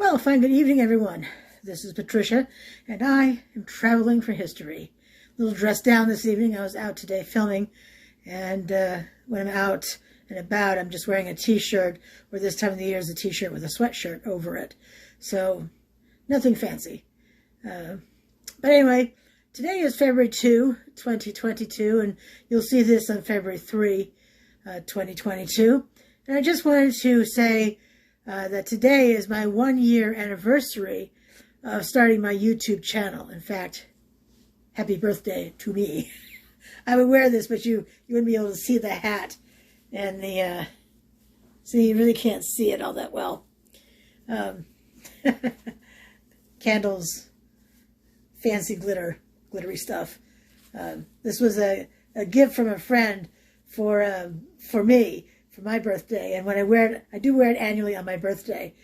Well, fine good evening, everyone. This is Patricia, and I am traveling for history. A little dressed down this evening. I was out today filming, and when I'm out and about, I'm just wearing a t-shirt, or this time of the year is a t-shirt with a sweatshirt over it. So, nothing fancy. But anyway, today is February 2, 2022, and you'll see this on February 3, 2022. And I just wanted to say that today is my 1-year anniversary of starting my YouTube channel. In fact, happy birthday to me. I would wear this, but you wouldn't be able to see the hat and the, so you really can't see it all that well. Candles, fancy glittery stuff. This was a gift from a friend for me, for my birthday, and when I wear it, I do wear it annually on my birthday,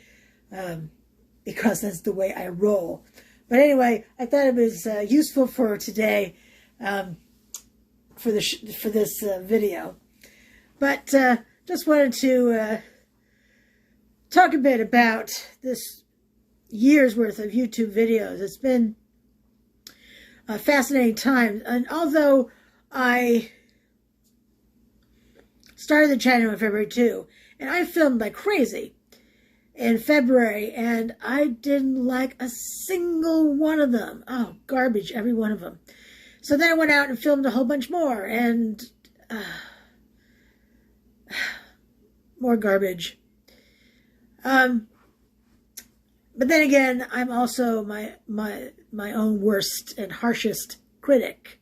because that's the way I roll. But anyway, I thought it was useful for today, for this video. But just wanted to talk a bit about this year's worth of YouTube videos. It's been a fascinating time, and although I started the channel in February 2, and I filmed like crazy in February, and I didn't like a single one of them. Oh, garbage, every one of them. So then I went out and filmed a whole bunch more, and more garbage. But then again, I'm also my own worst and harshest critic.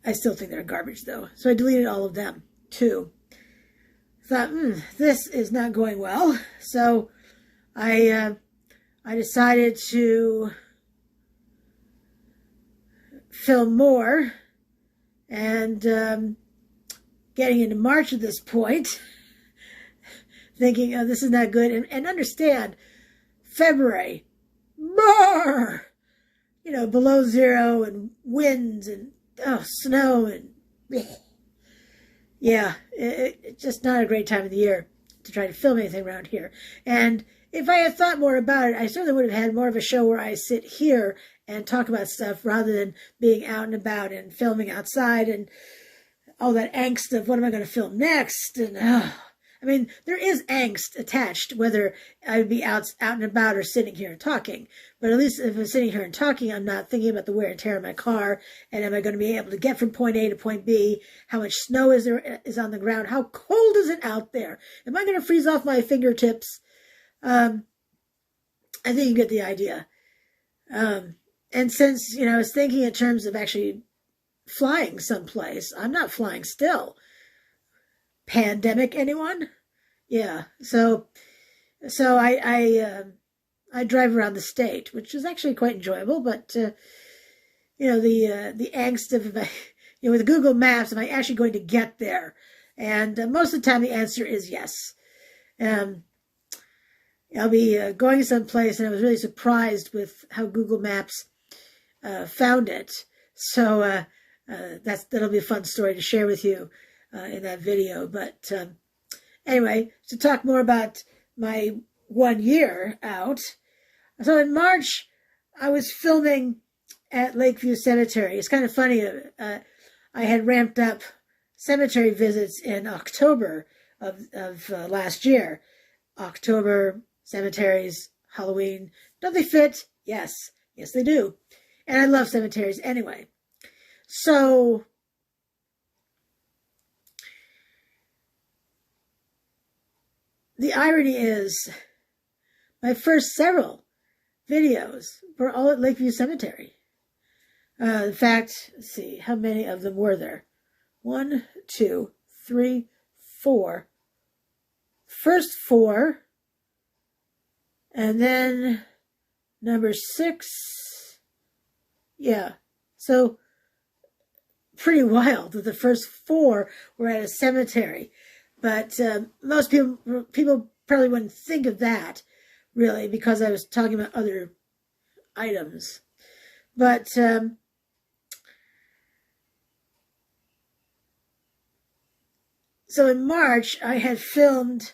I still think they're garbage, though. So I deleted all of them, too. Thought, this is not going well. So I decided to film more. And getting into March at this point, thinking, oh, this is not good. And understand, February, brr, below zero and winds and snow and yeah, it's just not a great time of the year to try to film anything around here. And if I had thought more about it, I certainly would have had more of a show where I sit here and talk about stuff rather than being out and about and filming outside and all that angst of what am I going to film next. And I mean, there is angst attached, whether I would be out and about or sitting here and talking. But at least if I'm sitting here and talking, I'm not thinking about the wear and tear of my car, and am I going to be able to get from point A to point B? How much snow is on the ground? How cold is it out there? Am I going to freeze off my fingertips? I think you get the idea. And since, I was thinking in terms of actually flying someplace, I'm not flying still. Pandemic, anyone? Yeah. So I drive around the state, which is actually quite enjoyable. But the angst of with Google Maps, am I actually going to get there? And most of the time, the answer is yes. I'll be going someplace, and I was really surprised with how Google Maps found it. So that'll be a fun story to share with you in that video. But anyway, to talk more about my 1 year out. So in March, I was filming at Lakeview Cemetery. It's kind of funny. I had ramped up cemetery visits in October of last year. October, cemeteries, Halloween. Don't they fit? Yes. Yes, they do. And I love cemeteries anyway. So the irony is, my first several videos were all at Lakeview Cemetery. In fact, let's see, how many of them were there? 1, 2, 3, 4. First 4, and then number 6. Yeah, so pretty wild that the first 4 were at a cemetery. But most people probably wouldn't think of that, really, because I was talking about other items. But so in March, I had filmed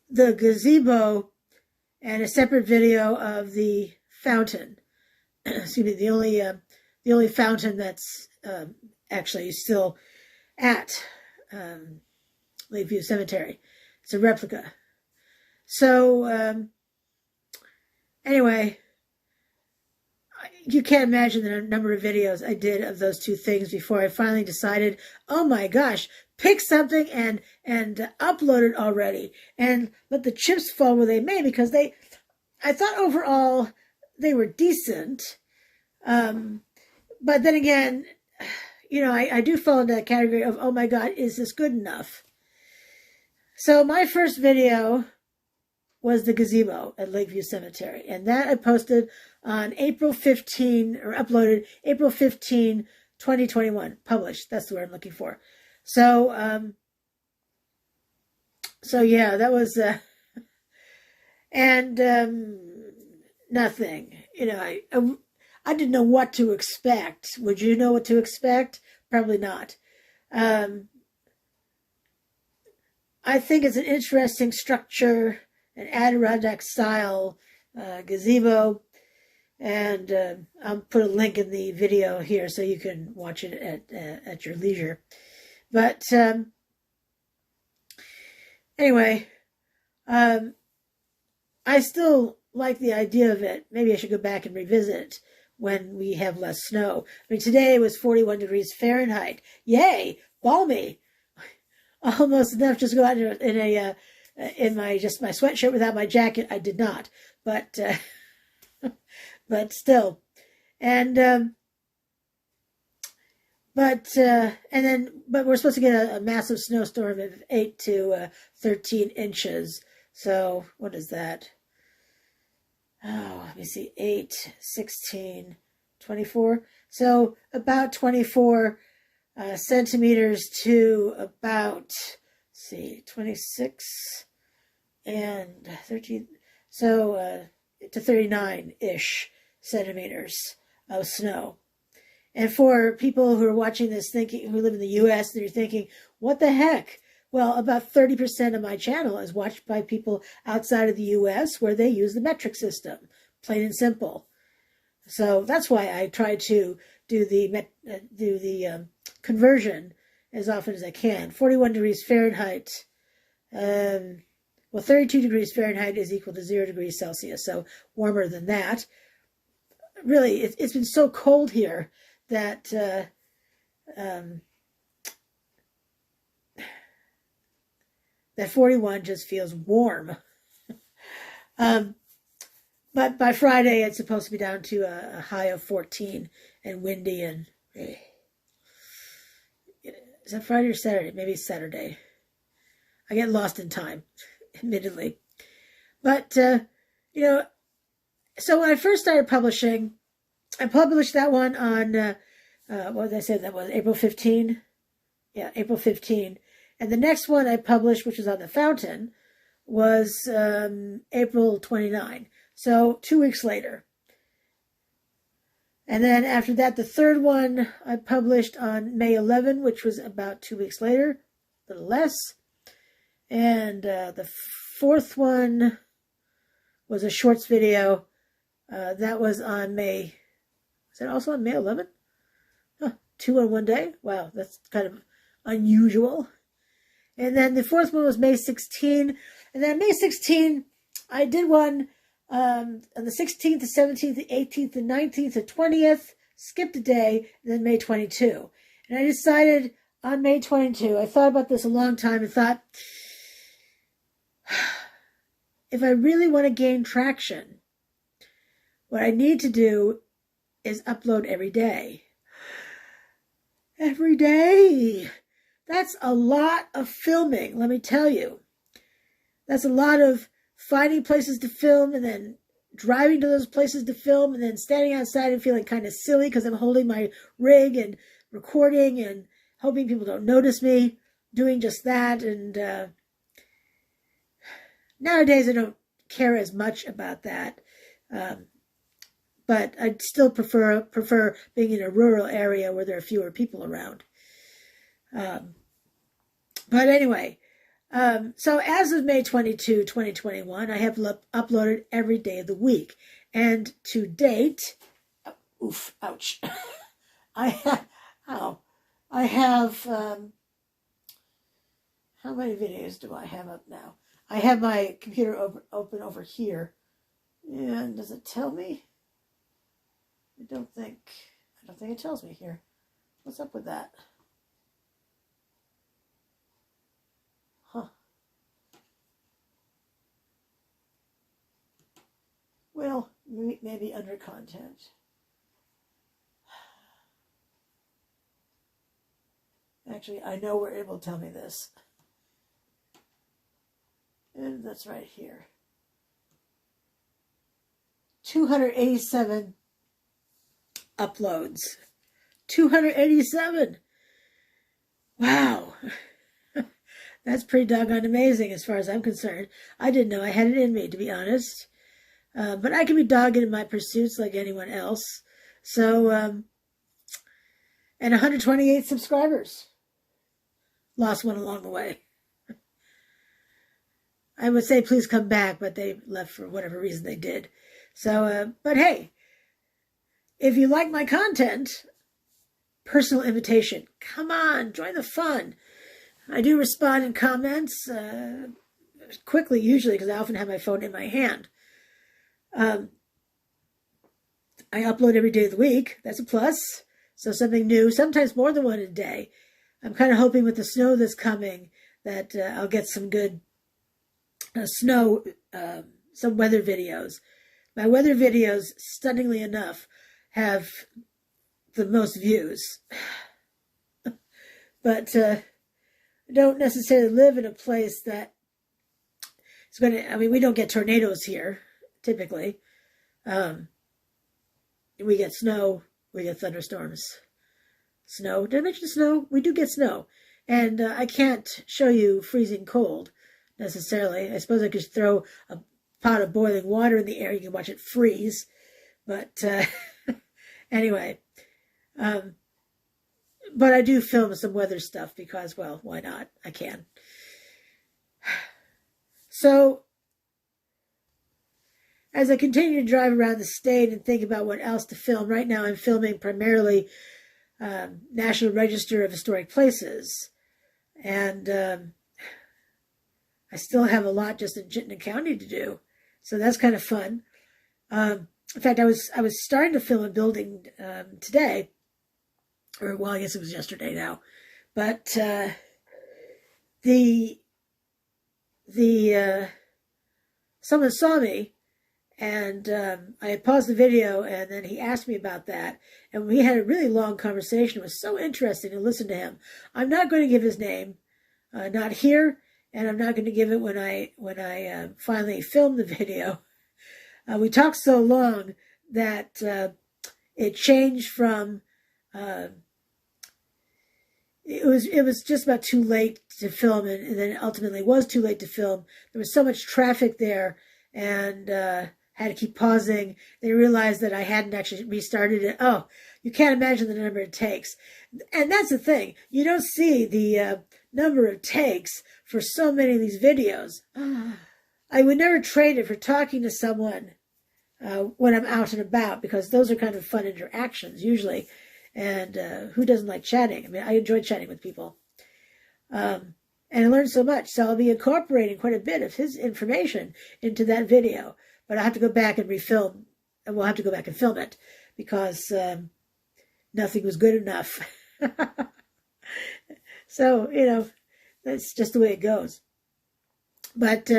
the gazebo and a separate video of the fountain. Excuse me, the only fountain that's actually still at Lakeview Cemetery. It's a replica. So anyway, you can't imagine the number of videos I did of those two things before I finally decided, oh my gosh, pick something and upload it already and let the chips fall where they may, because I thought overall they were decent. But then again, you know, I do fall into that category of, oh my God, is this good enough? So my first video was the gazebo at Lakeview Cemetery. And that I posted on April 15, or uploaded April 15, 2021. Published. That's the word I'm looking for. So, so yeah, that was, and, nothing, you know, I didn't know what to expect. Would you know what to expect? Probably not. I think it's an interesting structure, an Adirondack style gazebo, and I'll put a link in the video here so you can watch it at your leisure. But anyway, I still like the idea of it. Maybe I should go back and revisit it when we have less snow. I mean, today it was 41 degrees Fahrenheit. Yay, balmy. Almost enough just to go out in my sweatshirt without my jacket. I did not, but but still, and but we're supposed to get a massive snowstorm of 8 to 13 inches. So what is that? Oh, let me see, 8, 16, 24. So about 24 centimeters to about, see, 26 and 13. So to 39-ish centimeters of snow. And for people who are watching this who live in the U.S., they're thinking, what the heck? Well, about 30% of my channel is watched by people outside of the U.S. where they use the metric system, plain and simple. So that's why I try to do the conversion as often as I can. 41 degrees Fahrenheit, well, 32 degrees Fahrenheit is equal to 0 degrees Celsius, so warmer than that. Really, it's been so cold here that that 41 just feels warm. But by Friday, it's supposed to be down to a high of 14 and windy. And is that Friday or Saturday? Maybe it's Saturday. I get lost in time, admittedly. But, you know, so when I first started publishing, I published that one on, what did I say that was, April 15? Yeah, April 15. And the next one I published, which was on the fountain, was April 29. So 2 weeks later. And then after that, the third one I published on May 11, which was about 2 weeks later, a little less. And the fourth one was a shorts video. That was on May, was that also on May 11? Huh, 2 on one day? Wow, that's kind of unusual. And then the fourth one was May 16. And then May 16, I did one on the 16th, the 17th, the 18th, the 19th, the 20th, skipped a day, and then May 22. And I decided on May 22, I thought about this a long time and thought, if I really want to gain traction, what I need to do is upload every day. Every day. That's a lot of filming, let me tell you. That's a lot of finding places to film and then driving to those places to film and then standing outside and feeling kind of silly because I'm holding my rig and recording and hoping people don't notice me doing just that. And nowadays I don't care as much about that. But I'd still prefer being in a rural area where there are fewer people around. But anyway, So as of May 22, 2021, I have uploaded every day of the week. And to date, oof, ouch. I have, oh, I have, how many videos do I have up now? I have my computer open over here. And does it tell me? I don't think it tells me here. What's up with that? Huh. Well, maybe under content. Actually, I know where it will tell me this. And that's right here. 287 uploads. 287. Wow. That's pretty doggone amazing as far as I'm concerned. I didn't know I had it in me, to be honest. But I can be dogged in my pursuits like anyone else. So, and 128 subscribers. Lost one along the way. I would say please come back, but they left for whatever reason they did. So, but hey, if you like my content, personal invitation. Come on, join the fun. I do respond in comments quickly, usually, because I often have my phone in my hand. I upload every day of the week. That's a plus. So something new, sometimes more than one a day. I'm kind of hoping with the snow that's coming that I'll get some good snow, some weather videos. My weather videos, stunningly enough, have the most views. But I don't necessarily live in a place that is going to, I mean, we don't get tornadoes here, typically. We get snow, we get thunderstorms. Snow, did I mention snow? We do get snow. And I can't show you freezing cold, necessarily. I suppose I could throw a pot of boiling water in the air, you can watch it freeze. But anyway, but I do film some weather stuff because, well, why not? I can. So, as I continue to drive around the state and think about what else to film, right now I'm filming primarily National Register of Historic Places. And I still have a lot just in Chittenden County to do. So that's kind of fun. In fact, I was starting to film a building today, or well, I guess it was yesterday now. But someone saw me, and I had paused the video, and then he asked me about that, and we had a really long conversation. It was so interesting to listen to him. I'm not going to give his name, not here, and I'm not going to give it when I finally film the video. We talked so long that it changed from it was just about too late to film, and then ultimately it was too late to film. There was so much traffic there, and had to keep pausing. They realized that I hadn't actually restarted it. Oh, you can't imagine the number it takes. And that's the thing. You don't see the number of takes for so many of these videos. I would never trade it for talking to someone when I'm out and about, because those are kind of fun interactions usually. And who doesn't like chatting? I mean, I enjoy chatting with people. And I learned so much. So I'll be incorporating quite a bit of his information into that video. But I'll have to go back and refilm. And we'll have to go back and film it because nothing was good enough. So, you know, that's just the way it goes. But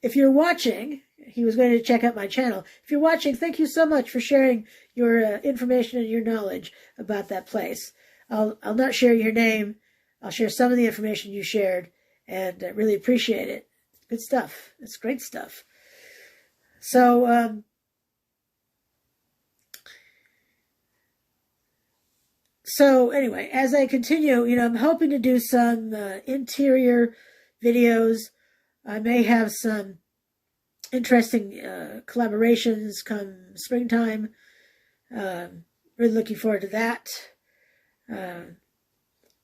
if you're watching, he was going to check out my channel. If you're watching, thank you so much for sharing your information and your knowledge about that place. I'll not share your name. I'll share some of the information you shared, and really appreciate it. Good stuff. It's great stuff. So, anyway, as I continue, you know, I'm hoping to do some interior videos. I may have some interesting collaborations come springtime. Really looking forward to that.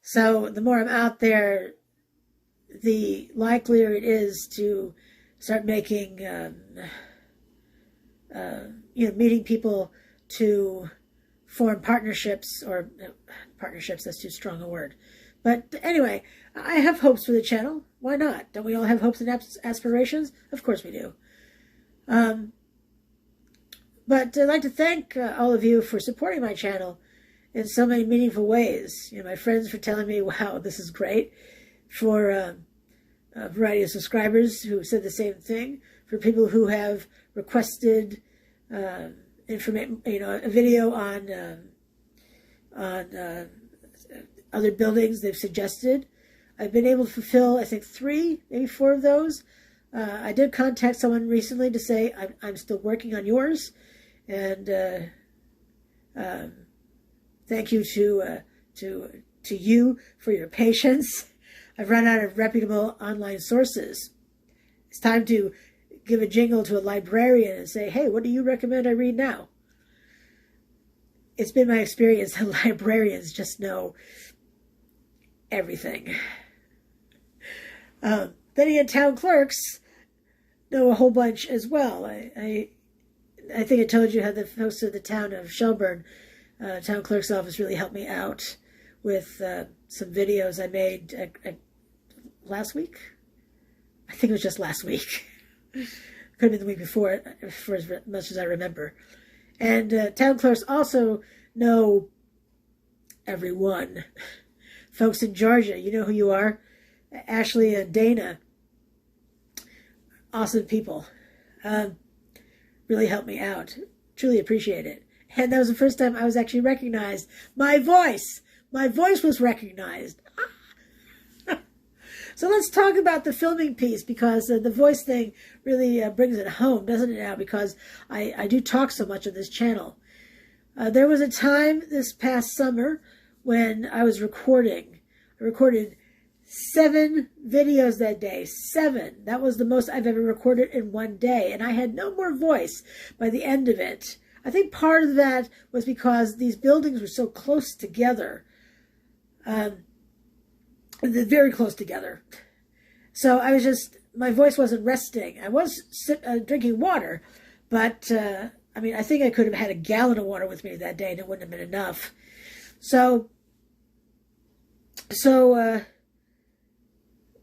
So the more I'm out there, the likelier it is to start making, meeting people to form partnerships, or partnerships, that's too strong a word. But anyway, I have hopes for the channel. Why not? Don't we all have hopes and aspirations? Of course we do. But I'd like to thank all of you for supporting my channel in so many meaningful ways. My friends for telling me, wow, this is great. For a variety of subscribers who said the same thing. For people who have requested information, a video on other buildings they've suggested. I've been able to fulfill, I think, 3, maybe 4 of those. I did contact someone recently to say I'm still working on yours, and thank you to you for your patience. I've run out of reputable online sources. It's time to give a jingle to a librarian and say, hey, what do you recommend I read now? It's been my experience that librarians just know everything. Then again, town clerks know a whole bunch as well. I think I told you how the folks of the town of Shelburne, town clerk's office, really helped me out with some videos I made last week. I think it was just last week. Could have been the week before, for as much as I remember. And town clerks also know everyone. Folks in Georgia, you know who you are. Ashley and Dana. Awesome people. Really helped me out. Truly appreciate it. And that was the first time I was actually recognized. My voice was recognized. So let's talk about the filming piece, because the voice thing really brings it home, doesn't it now? Because I do talk so much on this channel. There was a time this past summer when I was recording. I recorded 7 videos that day. 7. That was the most I've ever recorded in one day. And I had no more voice by the end of it. I think part of that was because these buildings were so close together. Very close together. So I was just, my voice wasn't resting. I was drinking water, but I mean, I think I could have had a gallon of water with me that day and it wouldn't have been enough. So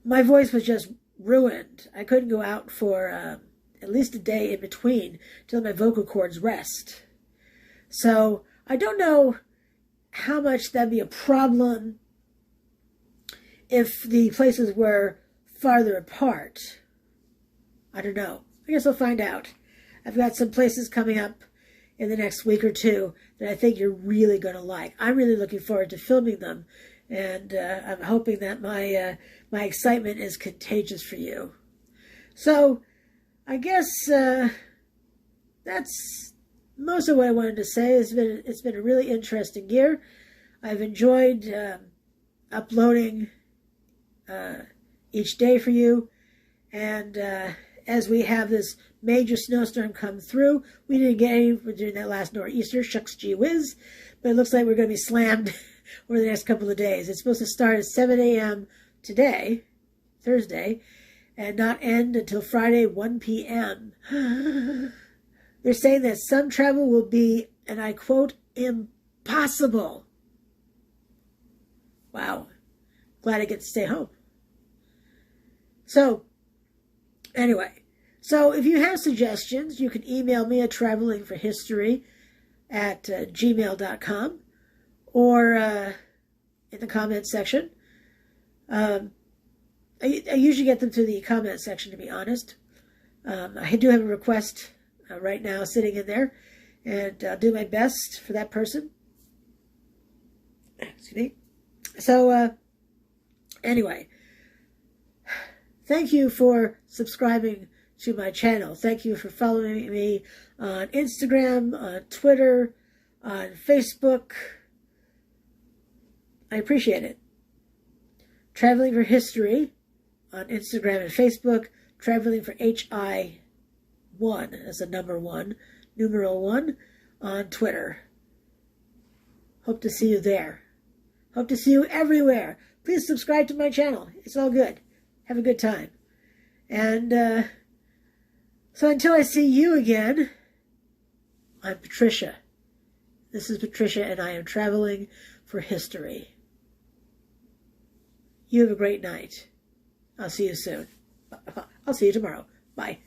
my voice was just ruined. I couldn't go out for at least a day in between to let my vocal cords rest. So I don't know how much that'd be a problem if the places were farther apart. I don't know. I guess I'll find out. I've got some places coming up in the next week or 2 that I think you're really going to like. I'm really looking forward to filming them, and I'm hoping that my excitement is contagious for you. So I guess that's most of what I wanted to say. It's been a really interesting year. I've enjoyed uploading each day for you, and as we have this major snowstorm come through, we didn't get any during that last nor'easter, shucks gee whiz, but it looks like we're going to be slammed over the next couple of days. It's supposed to start at 7 a.m. today, Thursday, and not end until Friday, 1 p.m. They're saying that some travel will be, and I quote, impossible. Wow. Glad I get to stay home. So, anyway, so if you have suggestions, you can email me at travelingforhistory@gmail.com or in the comment section. I usually get them through the comment section, to be honest. I do have a request right now sitting in there, and I'll do my best for that person. Excuse me. So, anyway, thank you for subscribing to my channel. Thank you for following me on Instagram, on Twitter, on Facebook. I appreciate it. Traveling for History on Instagram and Facebook. Traveling for HI1, as a number 1, numeral 1, on Twitter. Hope to see you there. Hope to see you everywhere. Please subscribe to my channel. It's all good. have a good time. And so until I see you again, I'm Patricia. This is Patricia, and I am traveling for history. You have a great night. I'll see you soon. I'll see you tomorrow. Bye.